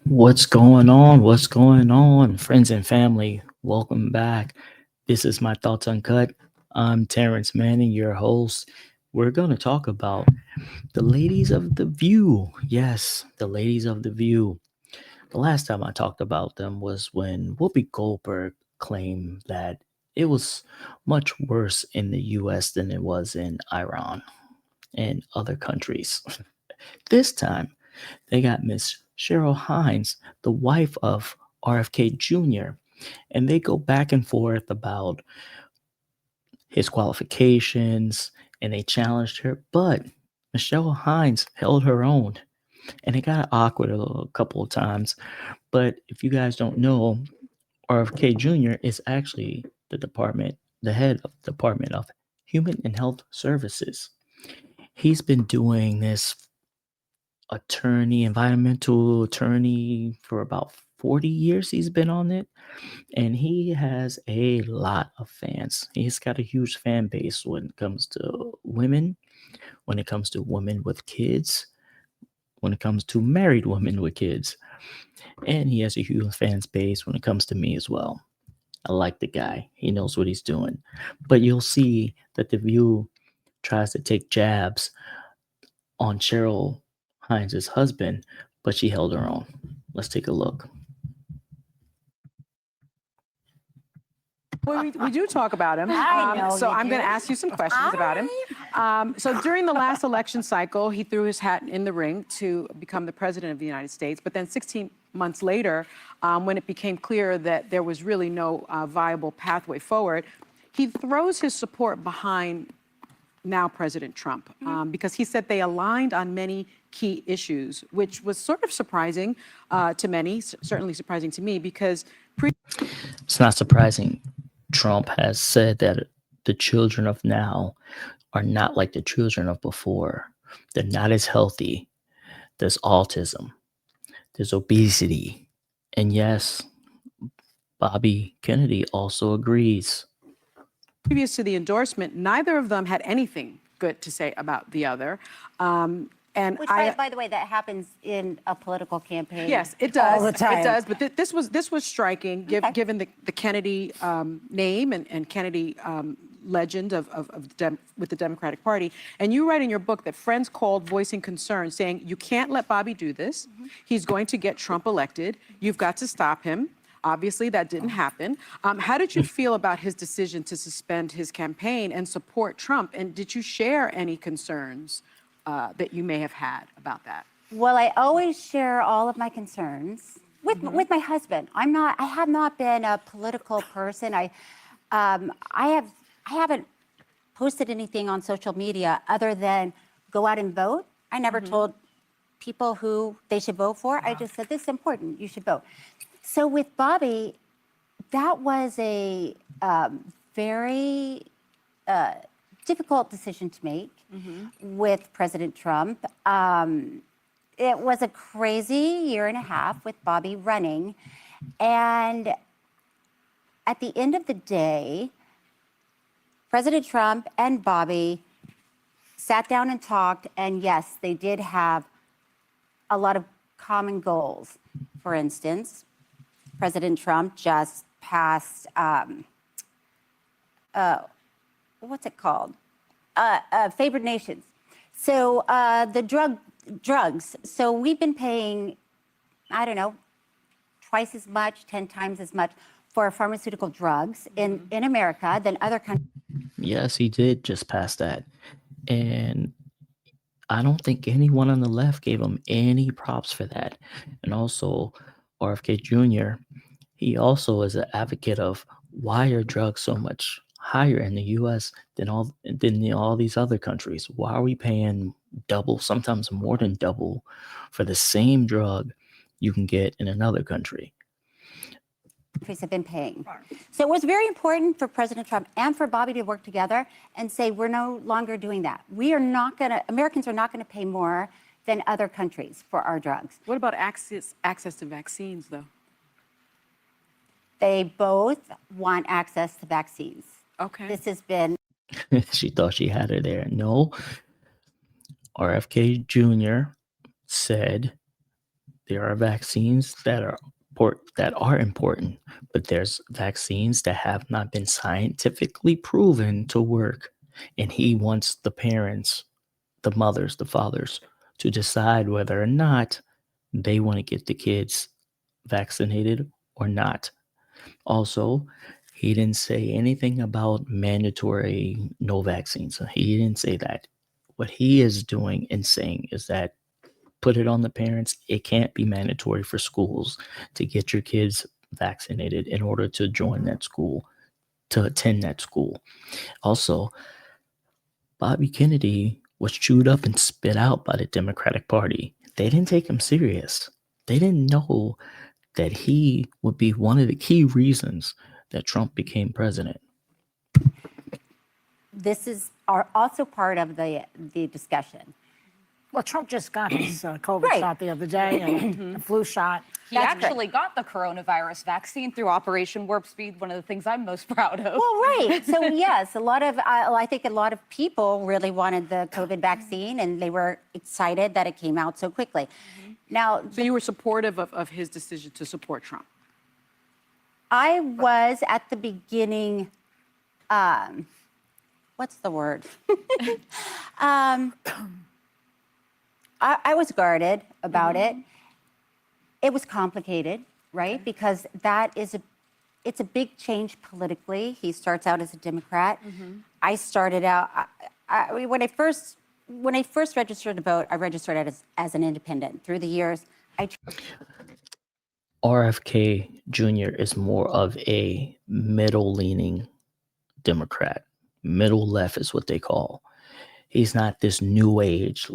What's going on? What's going on, friends and family? Welcome back. This is My Thoughts Uncut. I'm Terrence Manning, your host. We're going to talk about the ladies of the View. Yes, the ladies of the View. The last time I talked about them was when Whoopi Goldberg claimed that it was much worse in the US than it was in Iran and other countries. This time, they got Miss Cheryl Hines, the wife of RFK Jr., and they go back and forth about his qualifications and they challenged her. But Michelle Hines held her own and it got awkward a couple of times. But if you guys don't know, RFK Jr. is actually the head of the Department of Human and Health Services. He's been doing this environmental attorney for about 40 years. He's been on it and he has a lot of fans. He's got a huge fan base when it comes to women, when it comes to women with kids, when it comes to married women with kids. And he has a huge fan base when it comes to me as well. I like the guy. He knows what he's doing. But you'll see that The View tries to take jabs on Cheryl Hines' husband, but she held her own. Let's take a look. We do talk about him. So I'm going to ask you some questions about him. So during the last election cycle, he threw his hat in the ring to become the president of the United States. But then 16 months later, when it became clear that there was really no viable pathway forward, he throws his support behind now President Trump because he said they aligned on many key issues, which was sort of surprising to many, certainly surprising to me because It's not surprising. Trump has said that the children of now are not like the children of before. They're not as healthy. There's autism, there's obesity. And yes, Bobby Kennedy also agrees. previous to the endorsement, neither of them had anything good to say about the other. Which, by the way, that happens in a political campaign. Yes, it does. All the time. It does. But this was striking, given the Kennedy name and Kennedy legend with the Democratic Party. And you write in your book that friends called voicing concern, saying you can't let Bobby do this. He's going to get Trump elected. You've got to stop him. Obviously, that didn't happen. How did you feel about his decision to suspend his campaign and support Trump? And did you share any concerns that you may have had about that? Well, I always share all of my concerns with my husband. I have not been a political person. I haven't posted anything on social media other than go out and vote. I never told people who they should vote for. I just said, this is important, you should vote. So with Bobby, that was a very difficult decision to make with President Trump. It was a crazy year and a half with Bobby running. And at the end of the day, President Trump and Bobby sat down and talked. And yes, they did have a lot of common goals. For instance, President Trump just passed, what's it called? Favored nations. So the drugs. So we've been paying, I don't know, twice as much, 10 times as much for pharmaceutical drugs in America than other countries. Yes, he did just pass that. And I don't think anyone on the left gave him any props for that. And also, RFK Jr., he also is an advocate of why are drugs so much higher in the US than all these other countries? Why are we paying double, sometimes more than double, for the same drug you can get in another country? Countries have been paying. So it was very important for President Trump and for Bobby to work together and say, we're no longer doing that. Americans are not going to pay more than other countries for our drugs. What about access to vaccines, though? They both want access to vaccines. Okay. This has been... She thought she had her there. No. RFK Jr. said There are vaccines that are important, but there's vaccines that have not been scientifically proven to work. And he wants the parents, the mothers, the fathers, to decide whether or not they want to get the kids vaccinated or not. Also, he didn't say anything about mandatory no vaccines. He didn't say that. What he is doing and saying is that put it on the parents. It can't be mandatory for schools to get your kids vaccinated in order to join that school, to attend that school. Also, Bobby Kennedy was chewed up and spit out by the Democratic Party. They didn't take him serious. They didn't know that he would be one of the key reasons that Trump became president. This is also part of the discussion. Well, Trump just got his COVID Right. shot the other day and the flu shot. He actually got the coronavirus vaccine through Operation Warp Speed, one of the things I'm most proud of. Well, right. So yes, I think a lot of people really wanted the COVID vaccine, and they were excited that it came out so quickly. Now, So you were supportive of his decision to support Trump? I was at the beginning, what's the word? I was guarded about it. It was complicated, right? Because it's a big change politically. He starts out as a Democrat. I started out, when I first registered to vote, I registered as an independent. Through the years, RFK Jr. is more of a middle-leaning Democrat. Middle left is what they call. He's not this new age,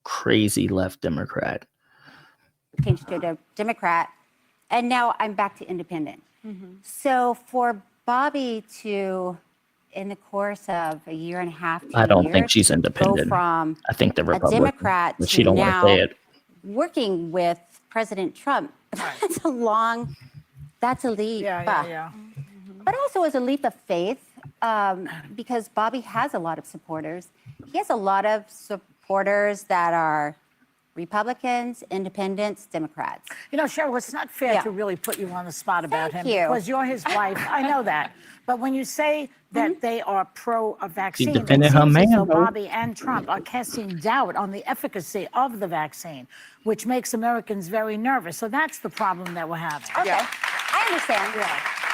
crazy left Democrat. changed to a Democrat, and now I'm back to independent. So for Bobby to, in the course of a year and a half, 2 I don't years, think she's go independent. from I think the a Republican, Democrat but she to don't want to now say it. working with President Trump, that's a leap. Yeah. But also as a leap of faith, because Bobby has a lot of supporters. He has a lot of supporters that are Republicans, independents, Democrats. You know, Cheryl, it's not fair Yeah. to really put you on the spot about Thank him you. because you're his wife. I know that. But when you say that they are pro a vaccine, it defended her seems as man, though though. Bobby and Trump are casting doubt on the efficacy of the vaccine, which makes Americans very nervous. So that's the problem that we're having. Okay, I understand.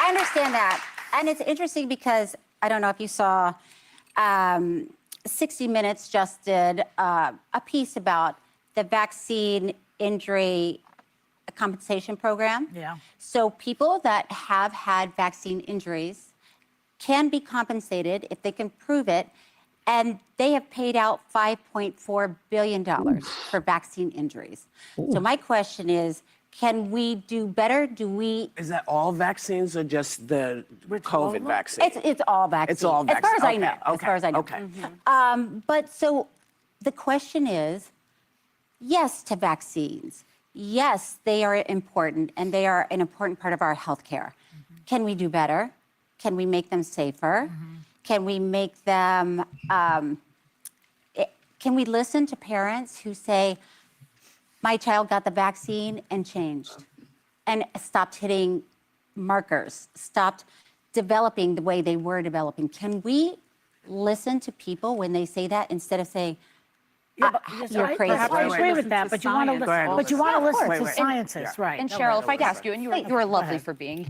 I understand that. And it's interesting because I don't know if you saw 60 Minutes just did a piece about the vaccine injury compensation program. Yeah. So people that have had vaccine injuries can be compensated if they can prove it. And they have paid out $5.4 billion for vaccine injuries. So my question is, can we do better? Is that all vaccines or just the COVID vaccine? It's all vaccines. It's all As far as I vaccine. know. Okay, As far as I know. okay. But so the question is, yes to vaccines. Yes, they are important, and they are an important part of our healthcare. Can we do better? Can we make them safer? Can we make them? Can we listen to parents who say, "My child got the vaccine and changed, and stopped hitting markers, stopped developing the way they were developing"? Can we listen to people when they say that instead of saying, Yeah, but you're crazy? I agree with that, but you want to listen to course. scientists, right? And Cheryl, if I could ask you, and you were lovely for being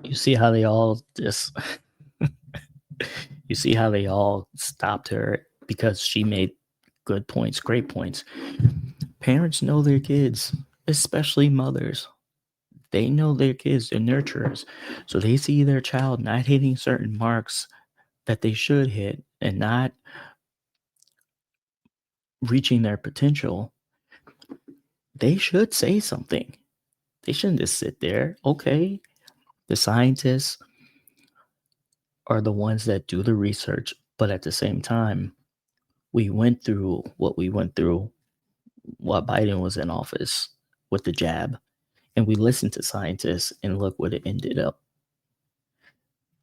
You see how they all just you see how they all stopped her because she made good points, great points. Parents know their kids, especially mothers. They know their kids, they're nurturers. So they see their child not hitting certain marks that they should hit and not reaching their potential. They should say something. They shouldn't just sit there. Okay, the scientists are the ones that do the research, but at the same time, we went through what we went through while Biden was in office with the jab, and we listened to scientists, and look what it ended up.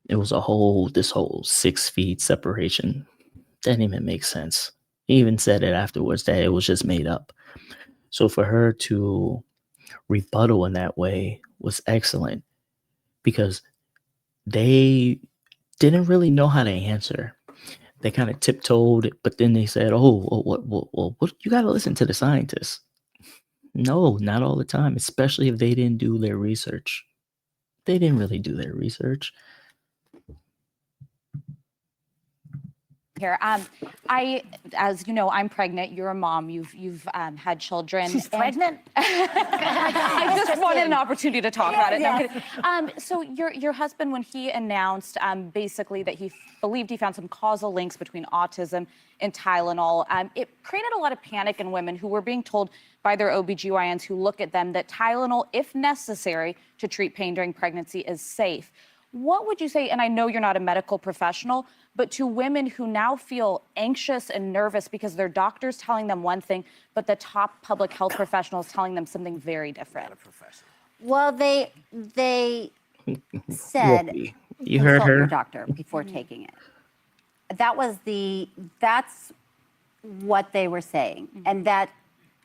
It was this whole 6 feet separation. That didn't even make sense. He even said it afterwards that it was just made up. So for her to rebuttal in that way was excellent because they didn't really know how to answer. They kind of tiptoed, but then they said, what? You got to listen to the scientists. No, not all the time, especially if they didn't do their research. They didn't really do their research. Here, as you know, I'm pregnant. You're a mom. You've had children. She's pregnant? I just wanted an opportunity to talk about it. No, I'm kidding. So your husband, when he announced basically that he believed he found some causal links between autism and Tylenol, it created a lot of panic in women who were being told by their OBGYNs who look at them that Tylenol, if necessary to treat pain during pregnancy, is safe. What would you say, and I know you're not a medical professional, but to women who now feel anxious and nervous because their doctor's telling them one thing, but the top public health professional is telling them something very different? Well, they said You heard consult your her. doctor before taking it. That's what they were saying, and that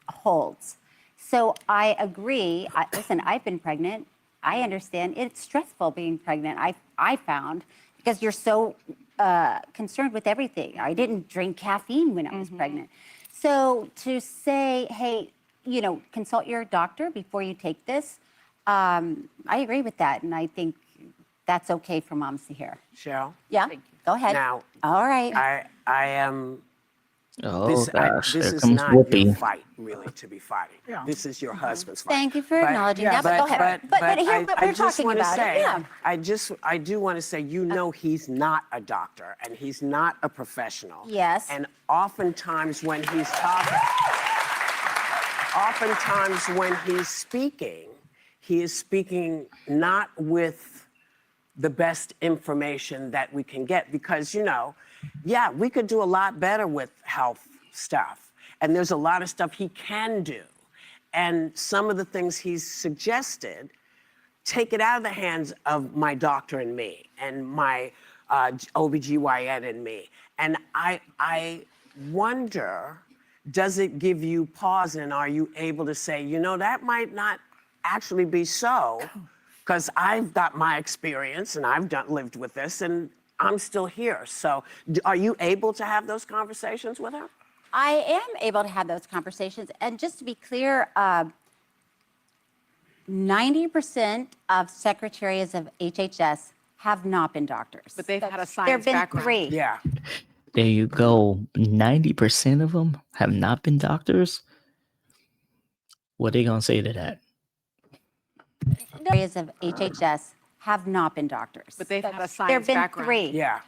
holds. So I agree. Listen, I've been pregnant. I understand it's stressful being pregnant. I found because you're so concerned with everything. I didn't drink caffeine when I was pregnant. So to say, hey, consult your doctor before you take this, I agree with that. And I think that's okay for moms to hear. Cheryl? Yeah, go ahead. Now, All right. I am. Oh, gosh. This Here is comes not your Whoopi. fight, really, to be fighting. Yeah. This is your husband's fight. Thank you for acknowledging that, but go ahead. But here, what I we're just talking want to about. say, Yeah. I do want to say, he's not a doctor and he's not a professional. Yes. And oftentimes when he's speaking, he is speaking not with the best information that we can get because, we could do a lot better with health stuff. And there's a lot of stuff he can do. And some of the things he's suggested, take it out of the hands of my doctor and me and my OBGYN and me. And I wonder, does it give you pause and are you able to say, that might not actually be so because I've got my experience and I've lived with this and I'm still here. So are you able to have those conversations with him? I am able to have those conversations. And just to be clear, 90% of secretaries of HHS have not been doctors. But they've had a There science have been background. 3. Yeah. There you go. 90% of them have not been doctors. What are they going to say to that? Secretaries of HHS have not been doctors. But they've had a There science have been background. 3. Yeah.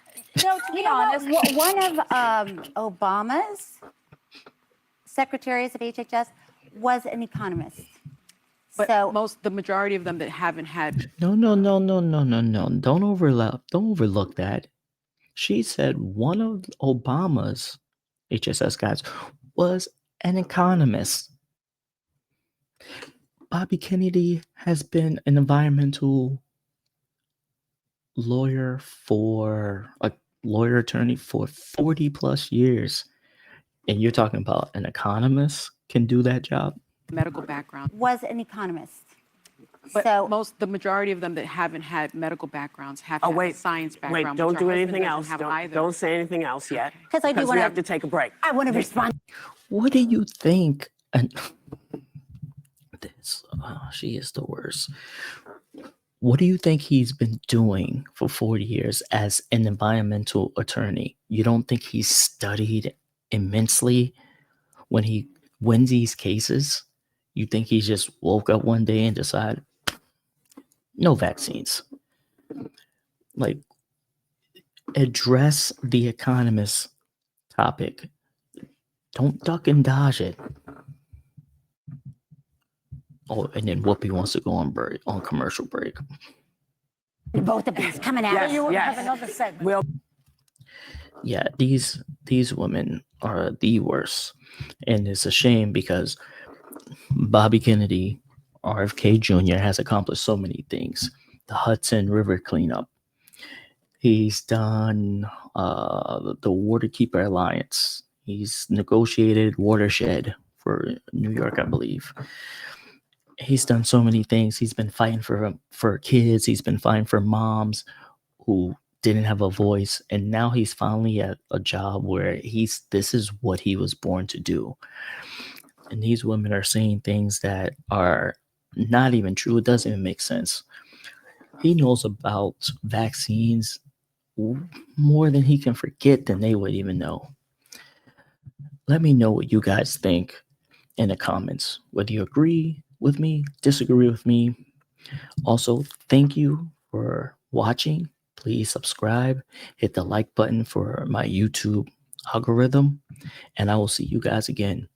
No, to be honest, One of Obama's secretaries of HHS was an economist. But So the majority of them that haven't had. No. Don't overlook that. She said one of Obama's HSS guys was an economist. Bobby Kennedy has been an environmental lawyer attorney for 40 plus years. And you're talking about an economist can do that job? Medical background. was an economist. But So the majority of them that haven't had medical backgrounds have Oh, had wait. a science Wait, background. don't which do our husband anything doesn't else. have either. Don't say anything else yet. 'Cause I do we wanna- have to take a break. I want to respond. What do you think? And she is the worst. What do you think he's been doing for 40 years as an environmental attorney? You don't think he's studied immensely when he wins these cases? You think he just woke up one day and decided, no vaccines? Like, address the economist topic. Don't duck and dodge it. Oh, and then Whoopi wants to go on commercial break. Both of these coming at Yes, us. You would yes. have another segment. Well, Yeah, these women are the worst. And it's a shame because Bobby Kennedy, RFK Jr., has accomplished so many things. The Hudson River cleanup. He's done the Waterkeeper Alliance. He's negotiated watershed for New York, I believe. He's done so many things. He's been fighting for kids. He's been fighting for moms who didn't have a voice, and now he's finally at a job where this is what he was born to do. And these women are saying things that are not even true. It doesn't even make sense. He knows about vaccines more than he can forget than they would even know. Let me know what you guys think in the comments, whether you agree with me, disagree with me. Also, thank you for watching. Please subscribe, hit the like button for my YouTube algorithm, and I will see you guys again